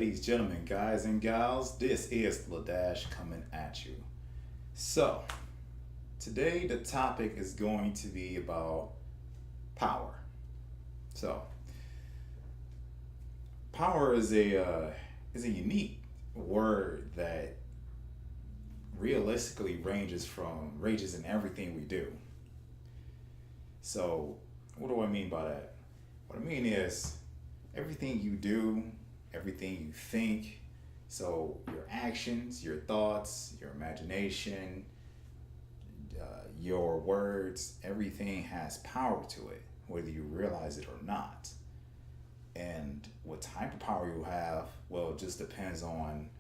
Ladies, gentlemen, guys, and gals, this is Ladash coming at you. So, today the topic is going to be about power. So, power is a unique word that realistically ranges in everything we do. So, what do I mean by that? What I mean is everything you do, everything you think, so your actions, your thoughts, your imagination, your words, everything has power to it, whether you realize it or not. And what type of power you have, well, it just depends on,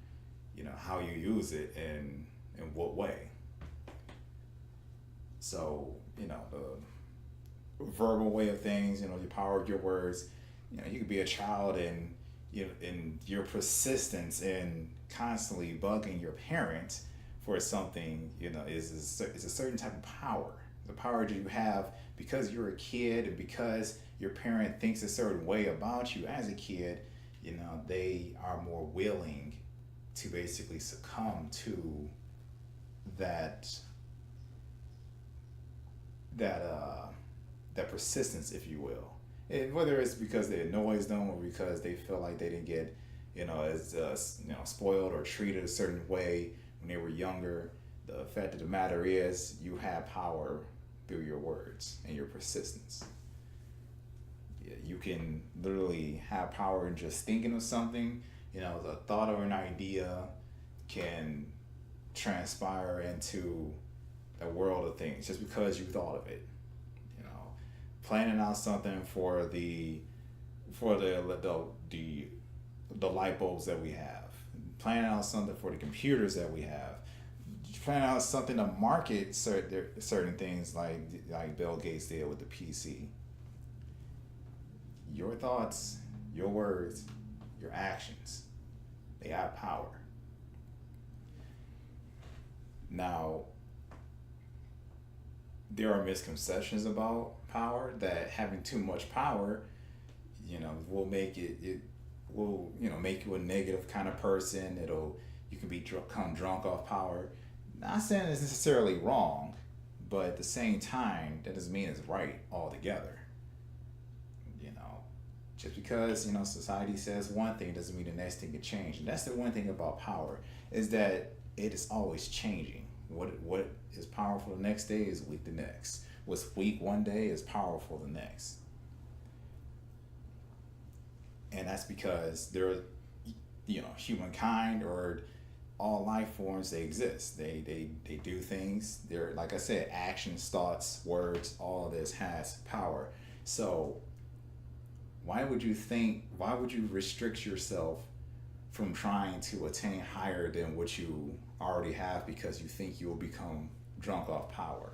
how you use it and in what way. So, the verbal way of things, the power of your words. You could be a child and in your persistence in constantly bugging your parents for something, is a certain type of power. The power that you have because you're a kid and because your parent thinks a certain way about you as a kid, they are more willing to basically succumb to that that that persistence, if you will. And whether it's because it annoys them or because they feel like they didn't get, as spoiled or treated a certain way when they were younger. The fact of the matter is, you have power through your words and your persistence. Yeah, you can literally have power in just thinking of something. The thought or an idea can transpire into a world of things just because you thought of it. Planning out something for the light bulbs that we have, planning out something for the computers that we have, planning out something to market certain things like Bill Gates did with the PC. Your thoughts, your words, your actions, they have power. Now, there are misconceptions about power that having too much power, will it will make you a negative kind of person. You can become drunk off power. Not saying it's necessarily wrong, but at the same time, that doesn't mean it's right altogether. You know, just because society says one thing doesn't mean the next thing can change. And that's the one thing about power is that it is always changing. What is powerful the next day is weak the next. What's weak one day is powerful the next. And that's because humankind or all life forms, they exist. They do things. They're, like I said, actions, thoughts, words, all of this has power. So why would you restrict yourself from trying to attain higher than what you already have because you think you will become drunk off power?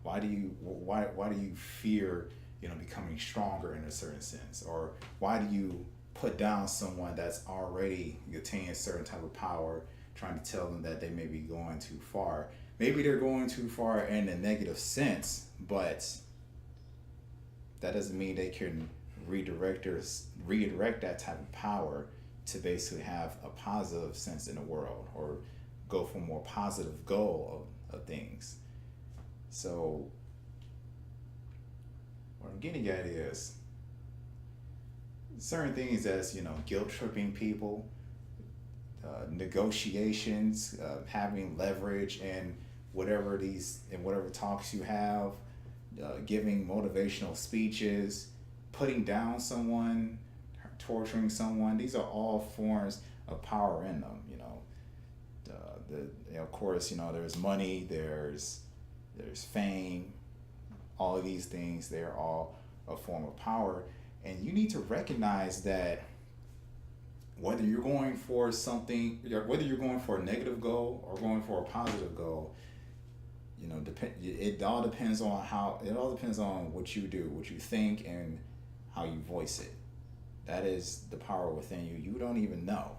Why do you fear becoming stronger in a certain sense? Or why do you put down someone that's already attained a certain type of power, trying to tell them that they may be going too far? Maybe they're going too far in a negative sense, but that doesn't mean they can redirect that type of power to basically have a positive sense in the world or go for a more positive goal of things. So what I'm getting at is certain things as guilt tripping people, negotiations, having leverage in whatever talks you have, giving motivational speeches, putting down someone, torturing someone. These are all forms of power in them. Of course, there's money, there's fame, all of these things. They're all a form of power, and you need to recognize that whether you're going for something, whether you're going for a negative goal or going for a positive goal, it all depends on what you do, what you think, and how you voice it. That is the power within you. You don't even know.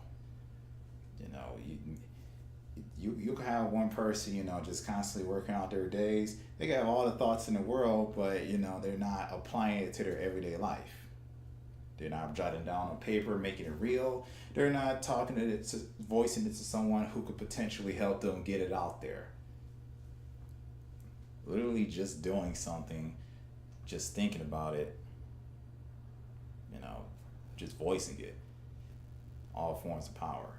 You can have one person, just constantly working out their days. They can have all the thoughts in the world, but they're not applying it to their everyday life. They're not jotting down on paper, making it real. They're not talking it to voicing it to someone who could potentially help them get it out there. Literally just doing something, just thinking about it, you know, just voicing it. All forms of power.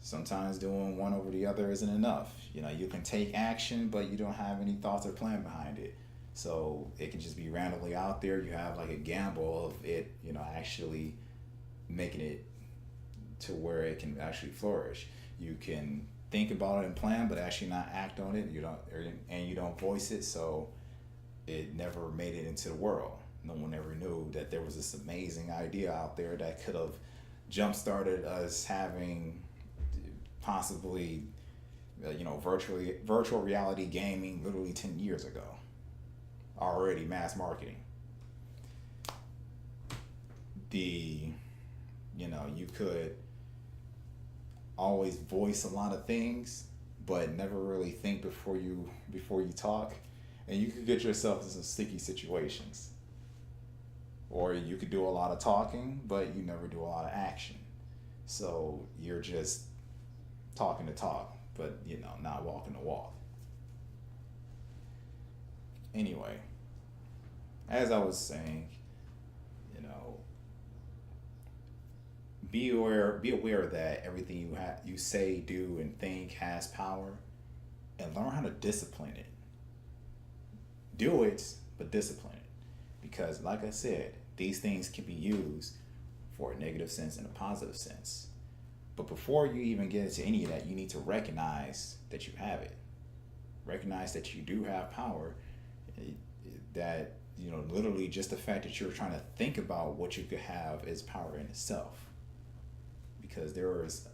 Sometimes doing one over the other isn't enough. You know, you can take action, but you don't have any thoughts or plan behind it. So it can just be randomly out there. You have like a gamble of it, you know, actually making it to where it can actually flourish. You can think about it and plan, but actually not act on it. You don't voice it, so it never made it into the world. No one ever knew that there was this amazing idea out there that could have jump started us having possibly, virtual reality gaming literally 10 years ago. Already mass marketing. You could always voice a lot of things, but never really think before you talk, and you could get yourself in some sticky situations. Or you could do a lot of talking, but you never do a lot of action. So you're just talking to talk, but not walking the walk. Anyway, as I was saying, be aware that everything you say, do, and think has power, and learn how to discipline it. Do it, but discipline it. Because, like I said, these things can be used for a negative sense and a positive sense. But before you even get into any of that, you need to recognize that you have it. Recognize that you do have power. That, literally just the fact that you're trying to think about what you could have is power in itself. Because there is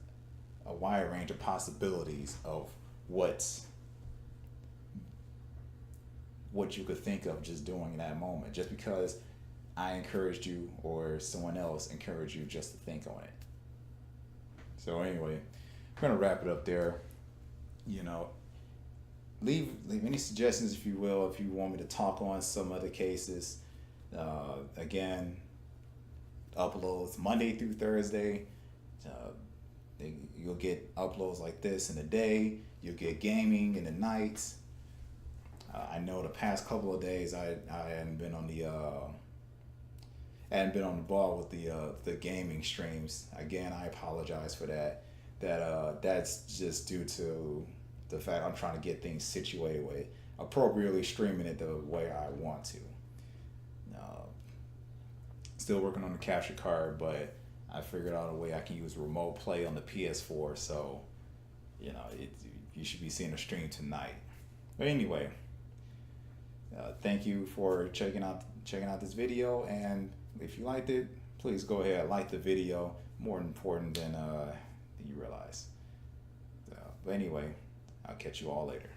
a wide range of possibilities of what you could think of just doing in that moment, just because I encouraged you or someone else encouraged you just to think on it. So anyway, I'm gonna wrap it up there. Leave any suggestions, if you will, if you want me to talk on some other cases. Again, uploads Monday through Thursday. You'll get uploads like this in the day. You'll get gaming in the nights. I know the past couple of days I hadn't been on the ball with the gaming streams. Again, I apologize for that. That's just due to the fact I'm trying to get things situated with appropriately streaming it the way I want to. Still working on the capture card, but I figured out a way I can use remote play on the PS4. So, you should be seeing a stream tonight. But anyway. Thank you for checking out this video, and if you liked it, please go ahead, like the video. More important than you realize. But anyway, I'll catch you all later.